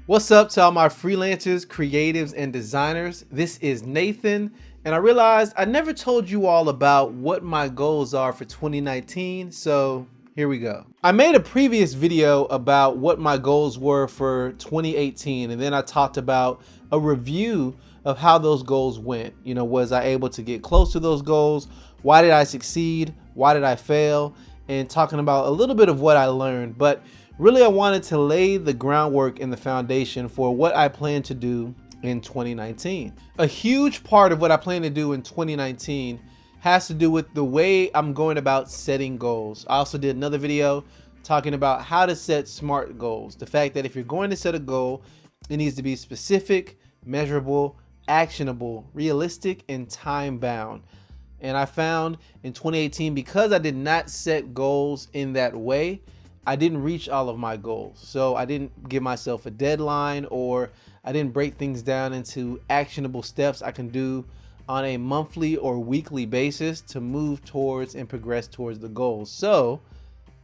What's up to all my freelancers, creatives, and designers? This is Nathan, and I realized I never told you all about what my goals are for 2019, so here we go. I made a previous video about what my goals were for 2018, and then I talked about a review of how those goals went. Was I able to get close to those goals? Why did I succeed? Why did I fail? And talking about a little bit of what I learned, but really, I wanted to lay the groundwork and the foundation for what I plan to do in 2019. A huge part of what I plan to do in 2019 has to do with the way I'm going about setting goals. I also did another video talking about how to set SMART goals. The fact that if you're going to set a goal, it needs to be specific, measurable, actionable, realistic, and time-bound. And I found in 2018, because I did not set goals in that way, I didn't reach all of my goals. So I didn't give myself a deadline, or I didn't break things down into actionable steps I can do on a monthly or weekly basis to move towards and progress towards the goals. So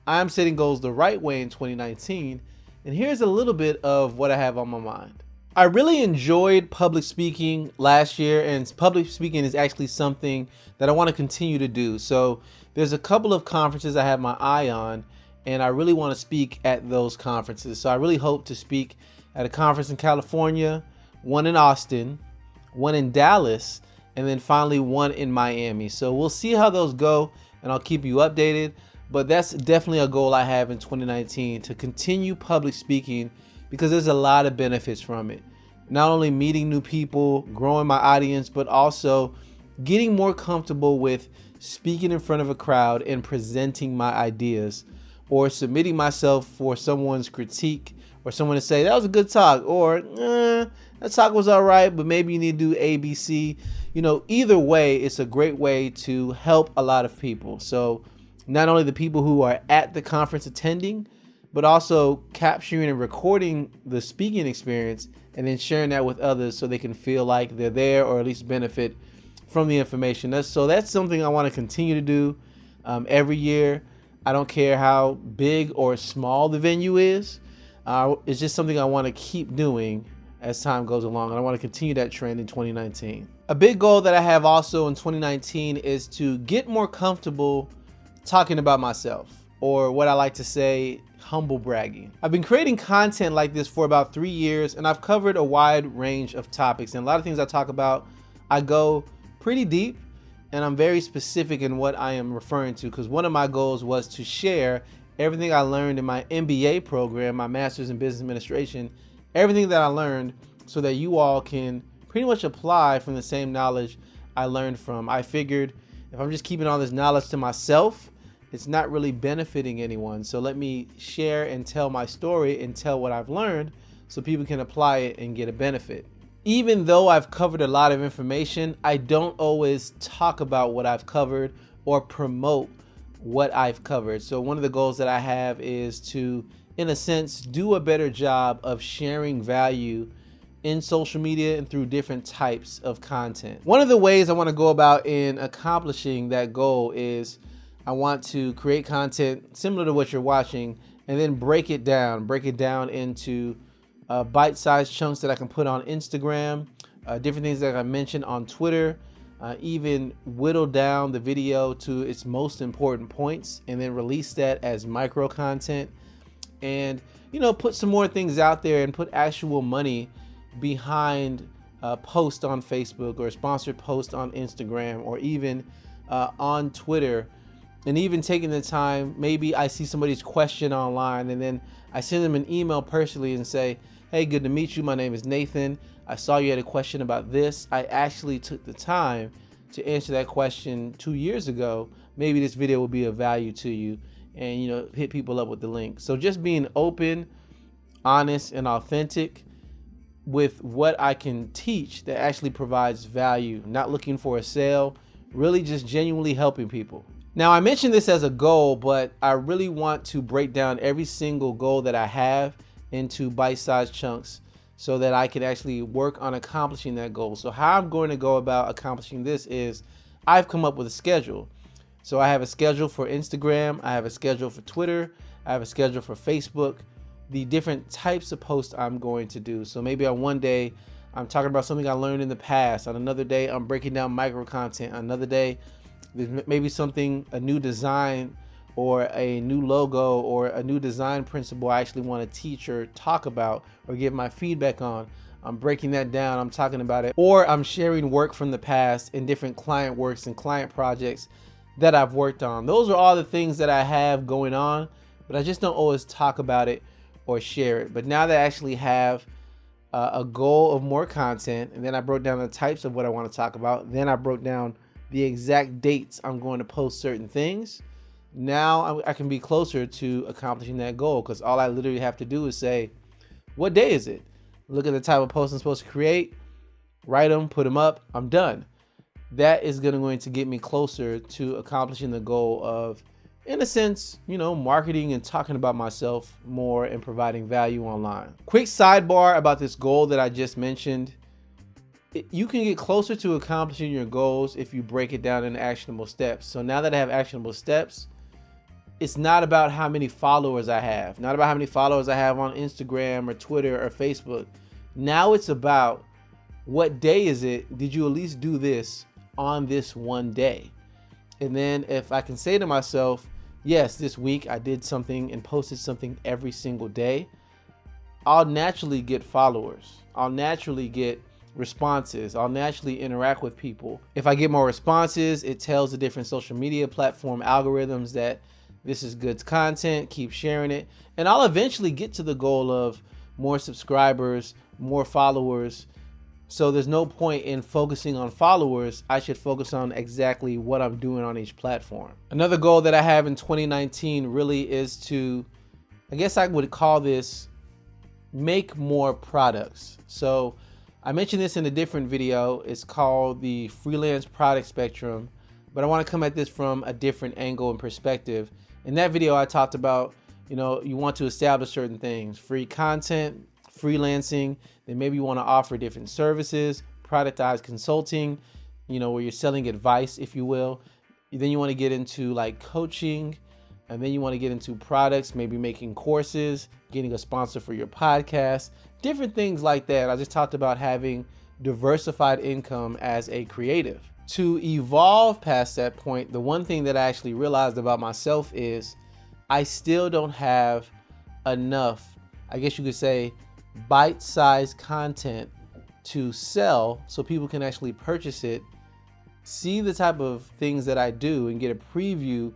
I'm setting goals the right way in 2019. And here's a little bit of what I have on my mind. I really enjoyed public speaking last year, and public speaking is actually something that I want to continue to do. So there's a couple of conferences I have my eye on, and I really want to speak at those conferences. So I really hope to speak at a conference in California, one in Austin, one in Dallas, and then finally one in Miami. So we'll see how those go, and I'll keep you updated. But that's definitely a goal I have in 2019, to continue public speaking, because there's a lot of benefits from it. Not only meeting new people, growing my audience, but also getting more comfortable with speaking in front of a crowd and presenting my ideas, or submitting myself for someone's critique, or someone to say, that was a good talk, or that talk was all right, but maybe you need to do A, B, C. Either way, it's a great way to help a lot of people. So not only the people who are at the conference attending, but also capturing and recording the speaking experience and then sharing that with others so they can feel like they're there, or at least benefit from the information. That's something I want to continue to do every year. I don't care how big or small the venue is. It's just something I want to keep doing as time goes along, and I want to continue that trend in 2019. A big goal that I have also in 2019 is to get more comfortable talking about myself, or what I like to say, humble bragging. I've been creating content like this for about 3 years, and I've covered a wide range of topics, and a lot of things I talk about, I go pretty deep, and I'm very specific in what I am referring to, because one of my goals was to share everything I learned in my MBA program, my Master's in Business Administration, everything that I learned, so that you all can pretty much apply from the same knowledge I learned from. I figured if I'm just keeping all this knowledge to myself, it's not really benefiting anyone. So let me share and tell my story and tell what I've learned so people can apply it and get a benefit. Even though I've covered a lot of information, I don't always talk about what I've covered or promote what I've covered. So one of the goals that I have is to, in a sense, do a better job of sharing value in social media and through different types of content. One of the ways I want to go about in accomplishing that goal is I want to create content similar to what you're watching, and then break it down into bite-sized chunks that I can put on Instagram, different things that I mentioned on Twitter, even whittle down the video to its most important points, and then release that as micro content, and put some more things out there and put actual money behind a post on Facebook, or a sponsored post on Instagram, or even on Twitter. And even taking the time, maybe I see somebody's question online, and then I send them an email personally and say, hey, good to meet you. My name is Nathan. I saw you had a question about this. I actually took the time to answer that question 2 years ago. Maybe this video will be of value to you, and hit people up with the link. So just being open, honest, and authentic with what I can teach that actually provides value, not looking for a sale, really just genuinely helping people. Now, I mentioned this as a goal, but I really want to break down every single goal that I have into bite-sized chunks so that I can actually work on accomplishing that goal. So how I'm going to go about accomplishing this is I've come up with a schedule. So I have a schedule for Instagram, I have a schedule for Twitter, I have a schedule for Facebook, the different types of posts I'm going to do. So maybe on one day, I'm talking about something I learned in the past. On another day, I'm breaking down micro content. On another day, there's maybe something, a new design or a new logo or a new design principle I actually want to teach or talk about or give my feedback on. I'm breaking that down, I'm talking about it. Or I'm sharing work from the past in different client works and client projects that I've worked on. Those are all the things that I have going on, but I just don't always talk about it or share it. But now that I actually have a goal of more content, and then I broke down the types of what I want to talk about, then I broke down the exact dates I'm going to post certain things. Now I can be closer to accomplishing that goal, because all I literally have to do is say, what day is it? Look at the type of posts I'm supposed to create, write them, put them up, I'm done. That is going to get me closer to accomplishing the goal of, in a sense, marketing and talking about myself more and providing value online. Quick sidebar about this goal that I just mentioned. You can get closer to accomplishing your goals if you break it down into actionable steps. So now that I have actionable steps, it's not about how many followers I have, not about how many followers I have on Instagram or Twitter or Facebook. Now it's about, what day is it? Did you at least do this on this one day? And then if I can say to myself, yes, this week I did something and posted something every single day, I'll naturally get followers. I'll naturally get responses. I'll naturally interact with people. If I get more responses, it tells the different social media platform algorithms that this is good content, keep sharing it. And I'll eventually get to the goal of more subscribers, more followers. So there's no point in focusing on followers. I should focus on exactly what I'm doing on each platform. Another goal that I have in 2019 really is to, I guess I would call this, make more products. So I mentioned this in a different video. It's called the Freelance Product Spectrum, but I want to come at this from a different angle and perspective. In that video, I talked about, you want to establish certain things: free content, freelancing, then maybe you want to offer different services, productized consulting, where you're selling advice, if you will. Then you want to get into like coaching, and then you want to get into products, maybe making courses, getting a sponsor for your podcast, different things like that. I just talked about having diversified income as a creative. To evolve past that point, the one thing that I actually realized about myself is I still don't have enough, I guess you could say, bite-sized content to sell so people can actually purchase it, see the type of things that I do, and get a preview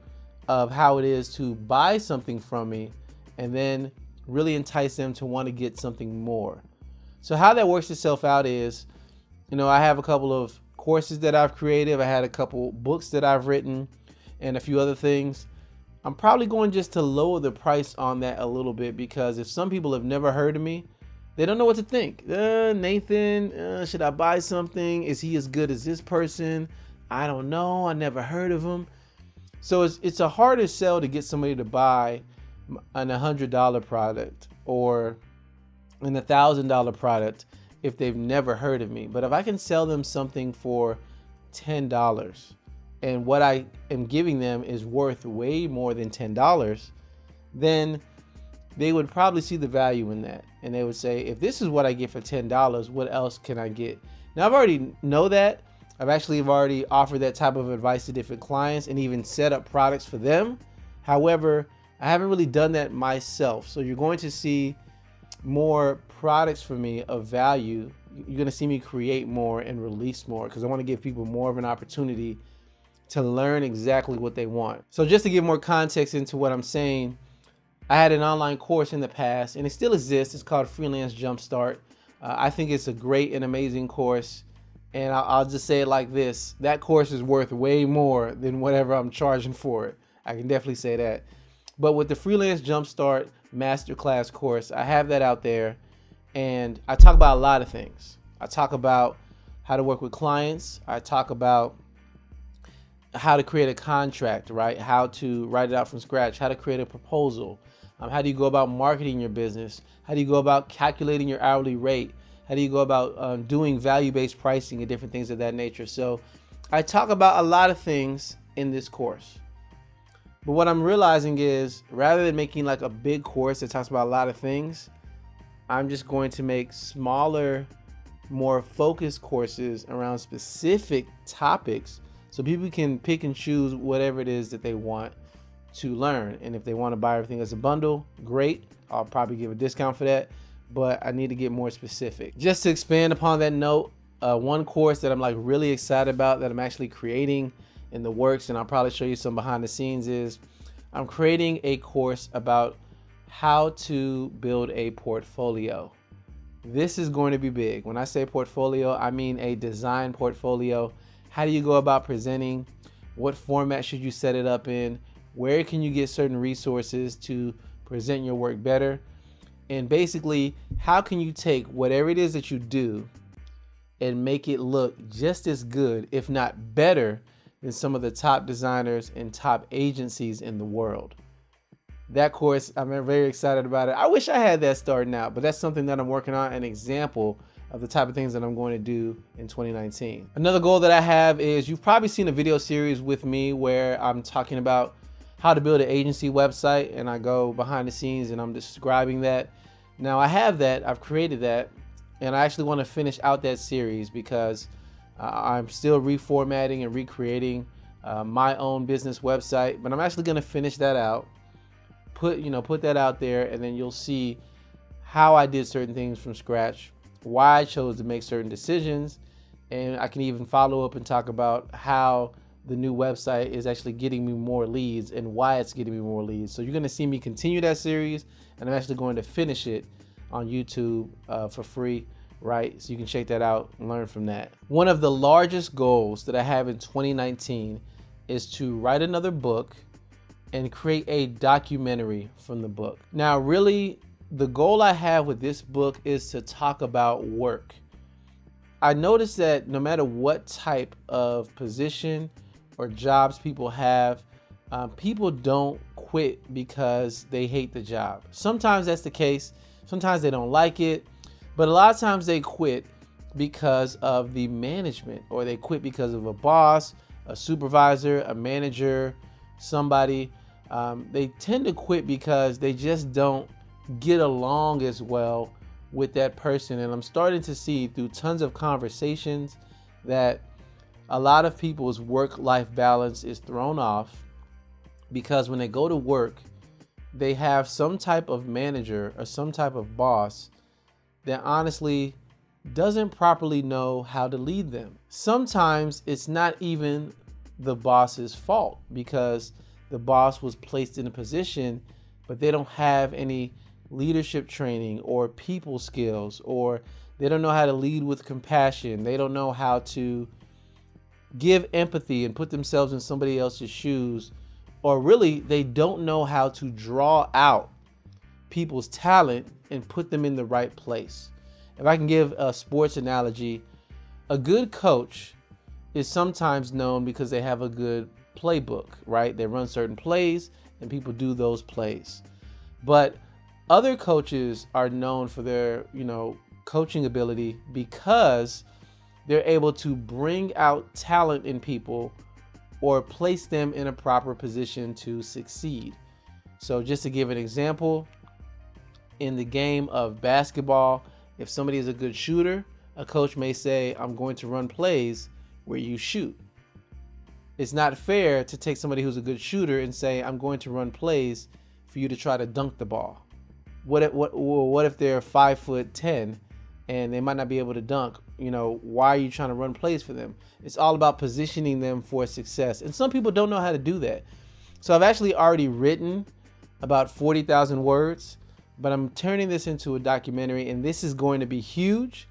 of how it is to buy something from me, and then really entice them to want to get something more. So how that works itself out is, I have a couple of courses that I've created. I had a couple books that I've written and a few other things. I'm probably going just to lower the price on that a little bit, because if some people have never heard of me, they don't know what to think. Nathan, should I buy something? Is he as good as this person? I don't know. I never heard of him. So it's a harder sell to get somebody to buy an $100 product or an $1,000 product if they've never heard of me. But if I can sell them something for $10 and what I am giving them is worth way more than $10, then they would probably see the value in that. And they would say, if this is what I get for $10, what else can I get? Now, I've already know that. I've already offered that type of advice to different clients and even set up products for them. However, I haven't really done that myself. So you're going to see more products for me of value. You're going to see me create more and release more, because I want to give people more of an opportunity to learn exactly what they want. So just to give more context into what I'm saying, I had an online course in the past, and it still exists. It's called Freelance Jumpstart. I think it's a great and amazing course. And I'll just say it like this: that course is worth way more than whatever I'm charging for it. I can definitely say that. But with the Freelance Jumpstart Masterclass course, I have that out there, and I talk about a lot of things. I talk about how to work with clients. I talk about how to create a contract, right? How to write it out from scratch, how to create a proposal. How do you go about marketing your business? How do you go about calculating your hourly rate? How do you go about doing value-based pricing and different things of that nature? So I talk about a lot of things in this course. But what I'm realizing is, rather than making like a big course that talks about a lot of things, I'm just going to make smaller, more focused courses around specific topics so people can pick and choose whatever it is that they want to learn. And if they want to buy everything as a bundle, great. I'll probably give a discount for that, but I need to get more specific. Just to expand upon that note, one course that I'm like really excited about that I'm actually creating in the works, and I'll probably show you some behind the scenes, is I'm creating a course about how to build a portfolio. This is going to be big. When I say portfolio, I mean a design portfolio. How do you go about presenting? What format should you set it up in? Where can you get certain resources to present your work better? And basically, how can you take whatever it is that you do and make it look just as good, if not better, than some of the top designers and top agencies in the world? That course, I'm very excited about it. I wish I had that starting out, but that's something that I'm working on, an example of the type of things that I'm going to do in 2019. Another goal that I have is, you've probably seen a video series with me where I'm talking about how to build an agency website, and I go behind the scenes and I'm describing that. Now I have that, I've created that, and I actually want to finish out that series because I'm still reformatting and recreating my own business website, but I'm actually going to finish that out, put that out there, and then you'll see how I did certain things from scratch, why I chose to make certain decisions, and I can even follow up and talk about how the new website is actually getting me more leads and why it's getting me more leads. So you're going to see me continue that series, and I'm actually going to finish it on YouTube for free, right? So you can check that out and learn from that. One of the largest goals that I have in 2019 is to write another book and create a documentary from the book. Now, really, the goal I have with this book is to talk about work. I noticed that no matter what type of position or jobs people have, people don't quit because they hate the job. Sometimes that's the case. Sometimes they don't like it, but a lot of times they quit because of the management, or they quit because of a boss, a supervisor, a manager, somebody. They tend to quit because they just don't get along as well with that person. And I'm starting to see through tons of conversations that a lot of people's work-life balance is thrown off because when they go to work, they have some type of manager or some type of boss that honestly doesn't properly know how to lead them. Sometimes it's not even the boss's fault because the boss was placed in a position, but they don't have any leadership training or people skills, or they don't know how to lead with compassion. They don't know how to give empathy and put themselves in somebody else's shoes, or really they don't know how to draw out people's talent and put them in the right place. If I can give a sports analogy, a good coach is sometimes known because they have a good playbook, right? They run certain plays and people do those plays. But other coaches are known for their, coaching ability because they're able to bring out talent in people or place them in a proper position to succeed. So just to give an example, in the game of basketball, if somebody is a good shooter, a coach may say, I'm going to run plays where you shoot. It's not fair to take somebody who's a good shooter and say, I'm going to run plays for you to try to dunk the ball. What if they're 5'10" and they might not be able to dunk? Why are you trying to run plays for them? It's all about positioning them for success. And some people don't know how to do that. So I've actually already written about 40,000 words, but I'm turning this into a documentary, and this is going to be huge,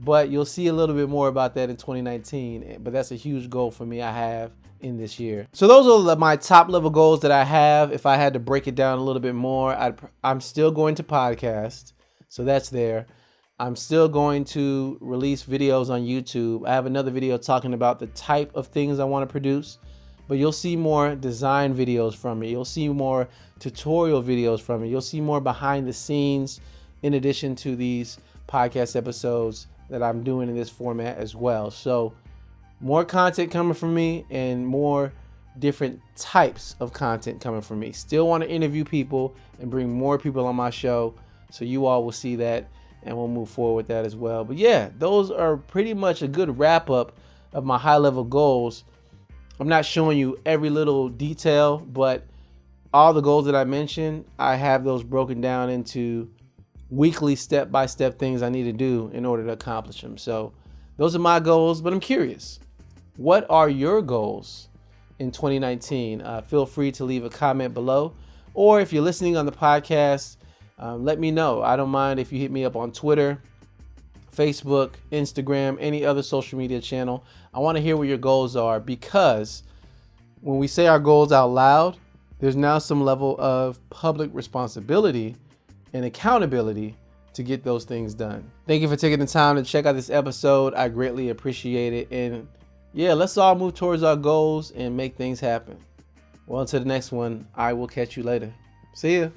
but you'll see a little bit more about that in 2019. But that's a huge goal for me I have in this year. So those are my top level goals that I have. If I had to break it down a little bit more, I'm still going to podcast. So that's there. I'm still going to release videos on YouTube. I have another video talking about the type of things I want to produce, but you'll see more design videos from me. You'll see more tutorial videos from me. You'll see more behind the scenes in addition to these podcast episodes that I'm doing in this format as well. So more content coming from me and more different types of content coming from me. Still want to interview people and bring more people on my show, so you all will see that and we'll move forward with that as well. But yeah, those are pretty much a good wrap up of my high level goals. I'm not showing you every little detail, but all the goals that I mentioned, I have those broken down into weekly step-by-step things I need to do in order to accomplish them. So those are my goals, but I'm curious, what are your goals in 2019? Feel free to leave a comment below, or if you're listening on the podcast, let me know. I don't mind if you hit me up on Twitter, Facebook, Instagram, any other social media channel. I want to hear what your goals are, because when we say our goals out loud, there's now some level of public responsibility and accountability to get those things done. Thank you for taking the time to check out this episode. I greatly appreciate it. And yeah, let's all move towards our goals and make things happen. Well, until the next one, I will catch you later. See ya.